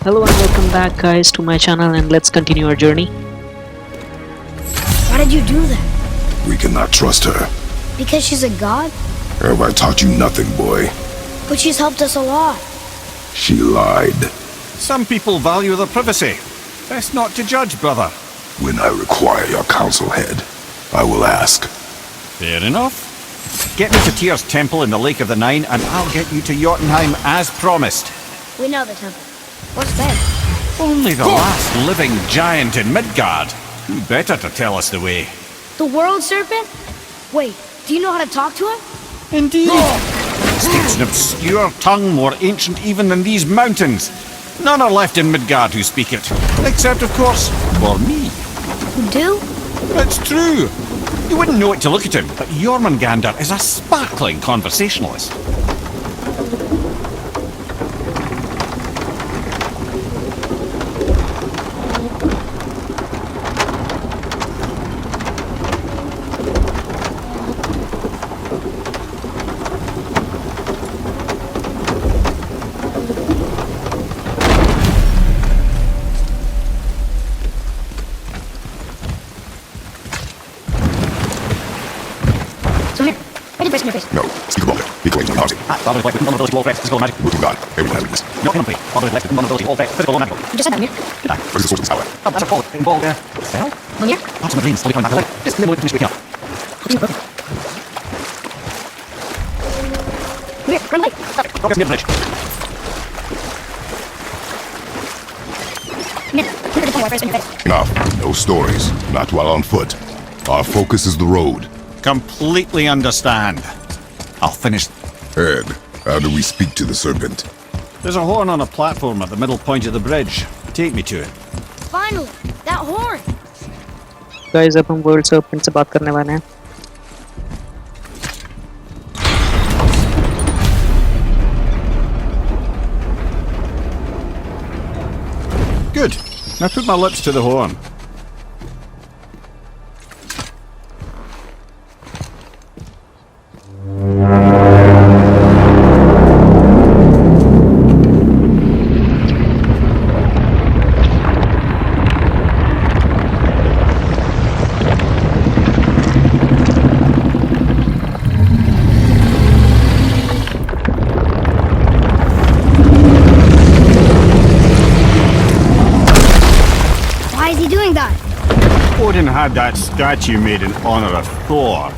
Hello and welcome back guys to my channel, and let's continue our journey. Why did you do that? We cannot trust her. Because she's a god? Have I taught you nothing, boy? But she's helped us a lot. She lied. Some people value their privacy. Best not to judge, brother. When I require your council head, I will ask. Fair enough. Get me to Tyr's temple in the Lake of the Nine, and I'll get you to Jotunheim as promised. We know the temple. What's there? Only the last living giant in Midgard. Who better to tell us the way? The world serpent? Wait, do you know how to talk to him? Indeed. Speaks an obscure tongue more ancient even than these mountains. None are left in Midgard who speak it. Except, of course, for me. You do? It's true. You wouldn't know it to look at him, but Jormungandr is a sparkling conversationalist. No, speak about it. Be quiet, party. Father is left with vulnerability to all threats, physical and magic. Look to God. Everyone has weakness. Not human plea. Father is left with vulnerability to all threats, physical and magical. You just said that, Mimir. Did I? What is the source of this power? Oh, that's a call. It involved, spell? Mimir? Perhaps in my dreams, I'll be coming back to life. Just a little bit to waking up. Mimir, run late. Progress near the bridge. Mimir, look at the fire first in your face. Enough. No stories. Not while on foot. Our focus is the road. Completely understand. I'll finish. Head, how do we speak to the serpent? There's a horn on a platform at the middle point of the bridge. Take me to it. Finally, that horn. Guys, अब हम world serpent से बात करने वाले हैं. Good. Now put my lips to the horn. Why is he doing that? Odin had that statue made in honor of Thor.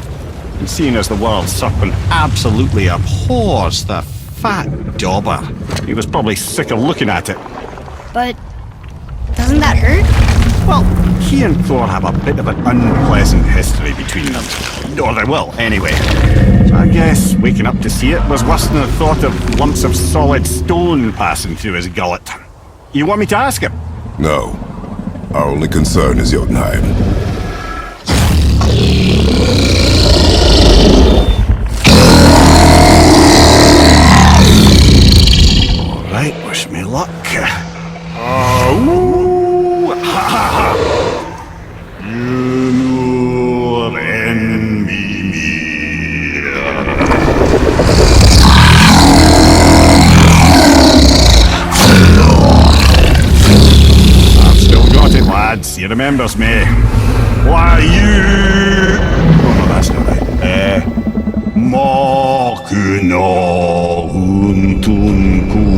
And seeing as the world serpent absolutely abhors the fat dauber, he was probably sick of looking at it. But doesn't that hurt? Well, he and Thor have a bit of an unpleasant history between them. Or they will, anyway. So I guess waking up to see it was worse than the thought of lumps of solid stone passing through his gullet. You want me to ask him? No. Our only concern is Jotunheim. Alright, wish me luck. Oh, ha ha ha! You envy me. I've still got it, lads. He remembers me. Why you? Oh no, that's not right. Makuna Huntunkun.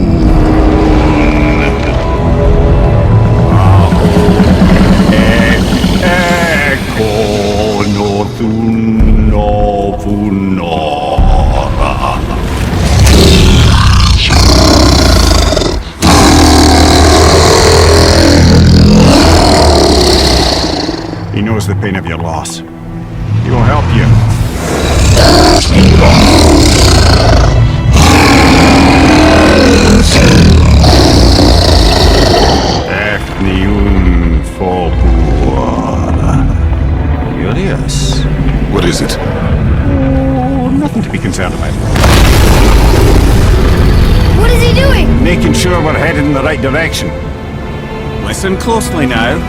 He knows the pain of your loss. He will help you. Efniun Fobua. Curious. What is it? Oh, nothing to be concerned about. What is he doing? Making sure we're headed in the right direction. Listen closely now.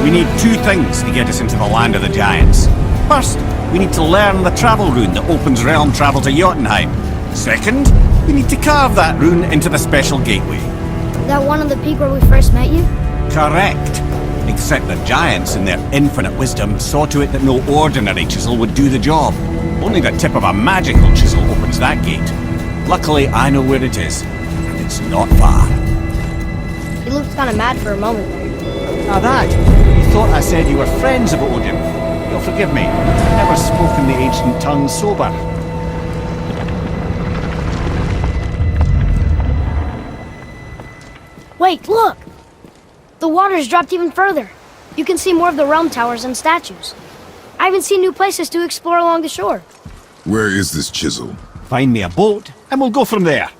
We need two things to get us into the land of the giants. First, we need to learn the travel rune that opens realm travel to Jotunheim. Second, we need to carve that rune into the special gateway. That one on the peak where we first met you? Correct. Except the giants, in their infinite wisdom, saw to it that no ordinary chisel would do the job. Only the tip of a magical chisel opens that gate. Luckily, I know where it is, and it's not far. You looked kind of mad for a moment there. Now that, you thought I said you were friends of Odin. You'll forgive me. I've never spoken the ancient tongue sober. Wait, look! The water's dropped even further. You can see more of the realm towers and statues. I even see new places to explore along the shore. Where is this chisel? Find me a boat, and we'll go from there.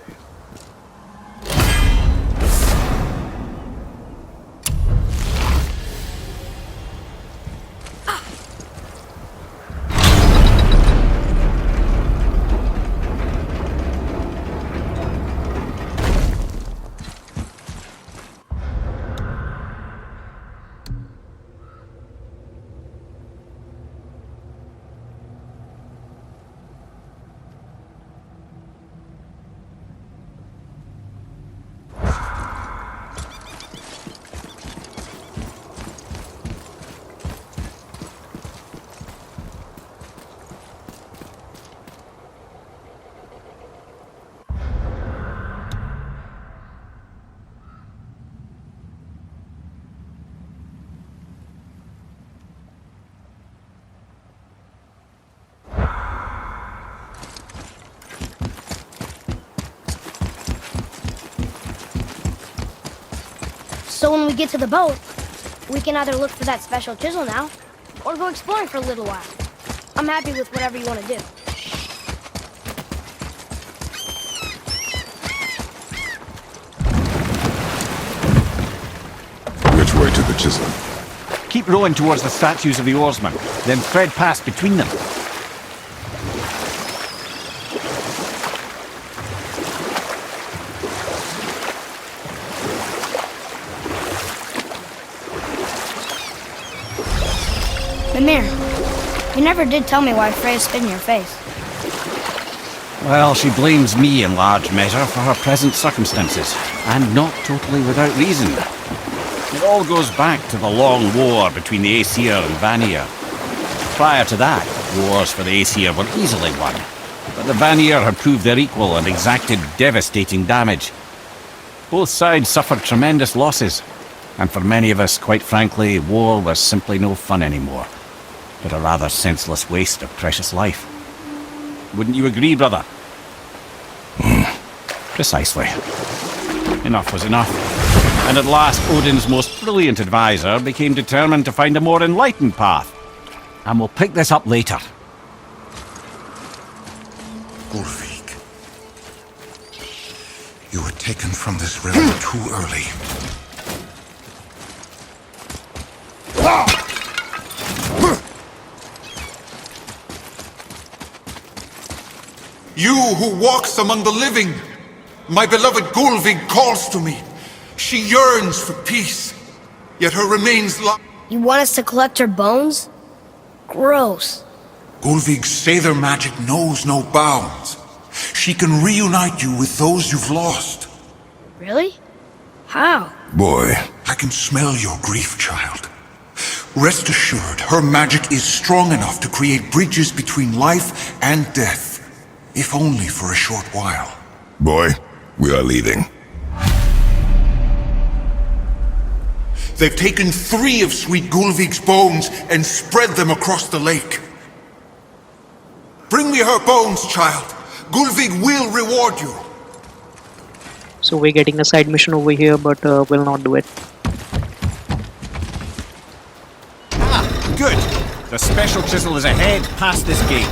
So when we get to the boat, we can either look for that special chisel now, or go exploring for a little while. I'm happy with whatever you want to do. Which way to the chisel? Keep rowing towards the statues of the oarsmen, then thread past between them. Mimir, you never did tell me why Freya spit in your face. Well, she blames me in large measure for her present circumstances, and not totally without reason. It all goes back to the long war between the Aesir and Vanir. Prior to that, wars for the Aesir were easily won, but the Vanir had proved their equal and exacted devastating damage. Both sides suffered tremendous losses, and for many of us, quite frankly, war was simply no fun anymore, but a rather senseless waste of precious life. Wouldn't you agree, brother? Precisely. Enough was enough. And at last, Odin's most brilliant advisor became determined to find a more enlightened path. And we'll pick this up later. Ulfik, you were taken from this realm too early. You who walks among the living, my beloved Gulvig calls to me. She yearns for peace, yet her remains You want us to collect her bones? Gross. Gulvig's Sather magic knows no bounds. She can reunite you with those you've lost. Really? How? Boy, I can smell your grief, child. Rest assured, her magic is strong enough to create bridges between life and death, if only for a short while. boy, we are leaving. They've taken 3 of sweet Gulvig's bones and spread them across the lake. Bring me her bones, child. Gulvig will reward you. So we're getting a side mission over here, but we'll not do it. Ah, good. The special chisel is ahead, past this gate.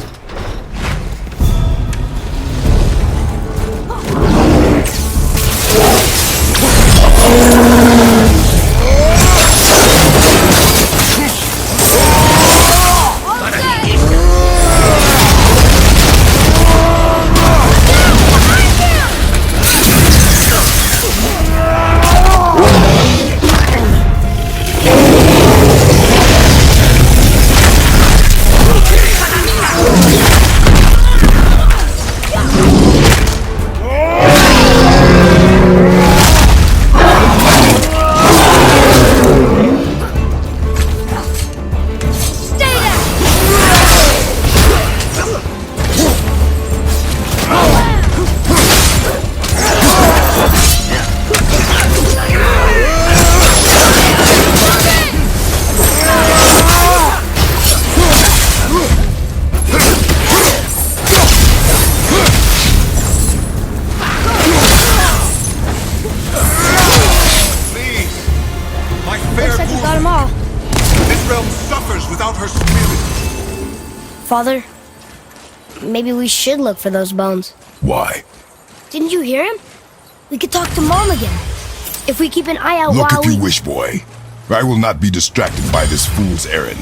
her spirit. Father, maybe we should look for those bones. Why? Didn't you hear him? We could talk to Mom again. If we keep an eye out Look while if you wish, boy. I will not be distracted by this fool's errand.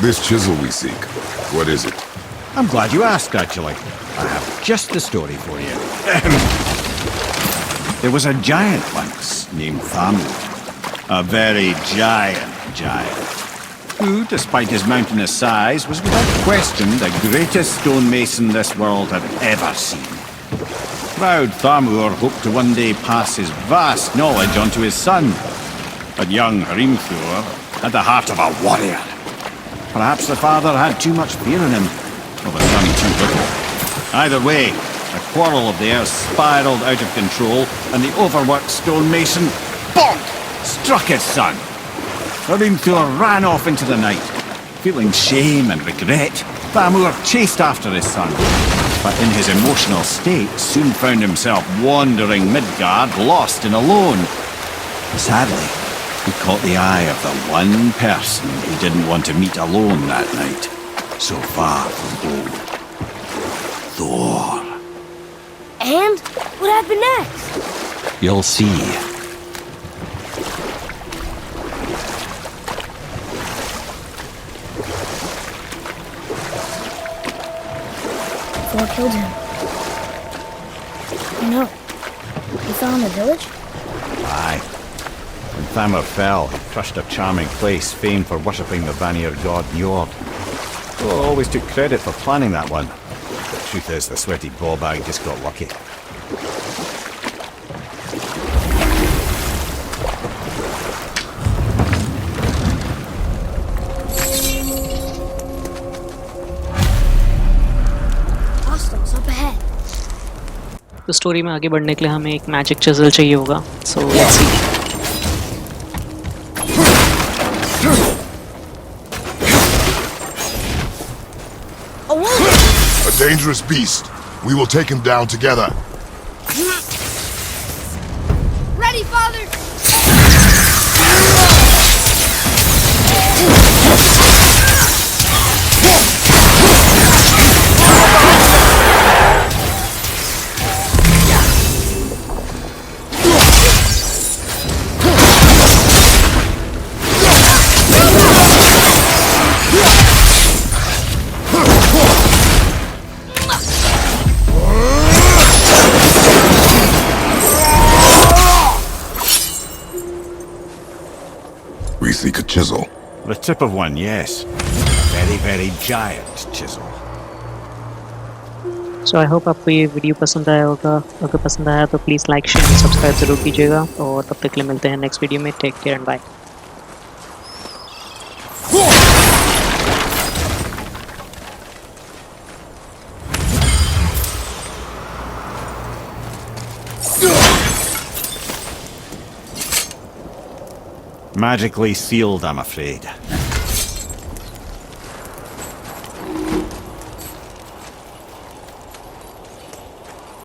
This chisel we seek, what is it? I'm glad you asked, actually. I have just the story for you. There was a giant once named Thamur. A very giant, who, despite his mountainous size, was without question the greatest stonemason this world had ever seen. Proud Thamur hoped to one day pass his vast knowledge onto his son. But young Hrimthur had the heart of a warrior. Perhaps the father had too much fear in him, or the son too little. Either way, a quarrel of theirs spiraled out of control, and the overworked stonemason, bonk, struck his son. Hrimthur ran off into the night. Feeling shame and regret, Thamur chased after his son, but in his emotional state soon found himself wandering Midgard, lost and alone. Sadly, he caught the eye of the one person he didn't want to meet alone that night, so far from home. Thor. And what happened next? You'll see. Thor killed him. Oh no. He fell in the village? Aye. When Thamur fell, he crushed a charming place famed for worshipping the Vanir god Njord. Thor always took credit for planning that one. The truth is, the sweaty ballbag just got lucky. Hostiles up ahead. तो story में आगे बढ़ने के लिए हमें एक magic चिज़ल चाहिए होगा. So let's see. A dangerous beast. We will take him down together. Ready, Father! We seek a chisel. The tip of one, yes. A very, very giant chisel. So I hope आपको ये video पसंद आया होगा. अगर पसंद आया तो please like share और सब्सक्राइब ज़रूर कीजिएगा. और तब तक के लिए मिलते हैं नेक्स्ट वीडियो में. Take care and bye. Magically sealed, I'm afraid.